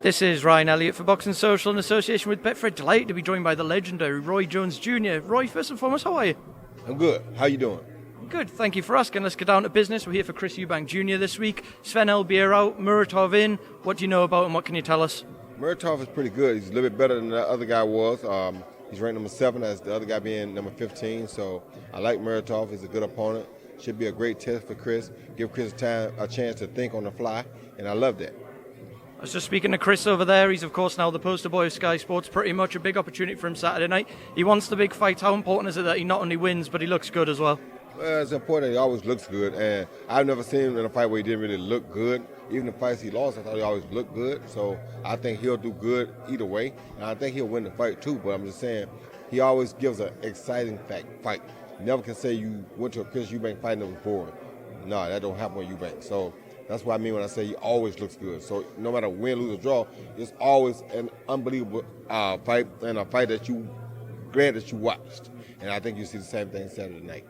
This is Ryan Elliott for Boxing Social in association with Betfred. Delighted to be joined by the legendary Roy Jones Jr. Roy, first and foremost, how are you? I'm good. How you doing? Good, thank you for asking. Let's get down to business. We're here for Chris Eubank Jr. this week. Sven Elliott out, Muratov in. What do you know about him? What can you tell us? Muratov is pretty good. He's a little bit better than the other guy was. He's ranked number 7, as the other guy being number 15. So I like Muratov. He's a good opponent. Should be a great test for Chris. Give Chris a chance to think on the fly, and I love that. I was just speaking to Chris over there. He's, of course, now the poster boy of Sky Sports. Pretty much a big opportunity for him Saturday night. He wants the big fight. How important is it that he not only wins, but he looks good as well? Well, it's important. He always looks good, and I've never seen him in a fight where he didn't really look good. Even the fights he lost, I thought he always looked good. So I think he'll do good either way, and I think he'll win the fight too. But I'm just saying, he always gives an exciting fight. You never can say you went to a Chris Eubank fight and it was boring. No, that don't happen with Eubank. So that's what I mean when I say he always looks good. So no matter win, lose, or draw, it's always an unbelievable fight, and a fight that you glad that you watched. And I think you see the same thing Saturday night.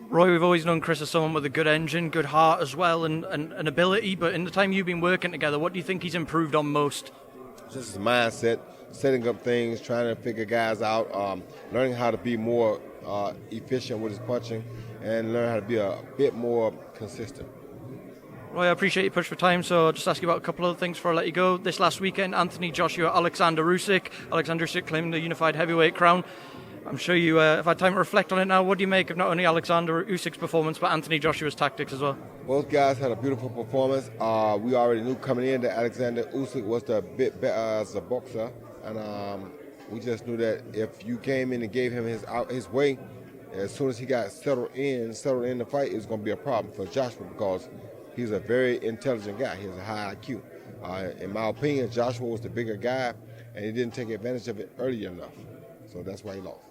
Roy, we've always known Chris as someone with a good engine, good heart as well, and ability. But in the time you've been working together, what do you think he's improved on most? Just his mindset, setting up things, trying to figure guys out, learning how to be more efficient with his punching, and learn how to be a bit more consistent. Roy, I appreciate you push for time, so I'll just ask you about a couple of things before I let you go. This last weekend, Anthony Joshua, Alexander Usyk. Alexander Usyk claimed the unified heavyweight crown. I'm sure you have had time to reflect on it now. What do you make of not only Alexander Usyk's performance, but Anthony Joshua's tactics as well? Both guys had a beautiful performance. We already knew coming in that Alexander Usyk was the bit better as a boxer, and we just knew that if you came in and gave him his way, as soon as he got settled in the fight, it was going to be a problem for Joshua because he's a very intelligent guy. He has a high IQ. In my opinion, Joshua was the bigger guy, and he didn't take advantage of it early enough. So that's why he lost.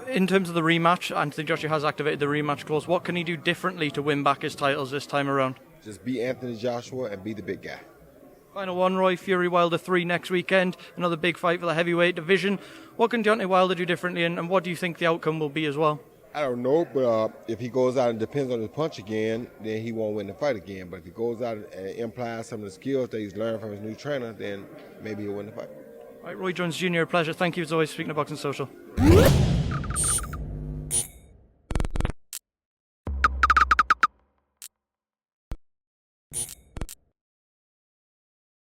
In terms of the rematch, Anthony Joshua has activated the rematch clause. What can he do differently to win back his titles this time around? Just be Anthony Joshua and be the big guy. Final one, Roy. Fury Wilder 3 next weekend. Another big fight for the heavyweight division. What can Deontay Wilder do differently, and what do you think the outcome will be as well? I don't know, but if he goes out and depends on his punch again, then he won't win the fight again. But if he goes out and implies some of the skills that he's learned from his new trainer, then maybe he'll win the fight. Right, Roy Jones Jr., a pleasure. Thank you as always, speaking of Boxing Social.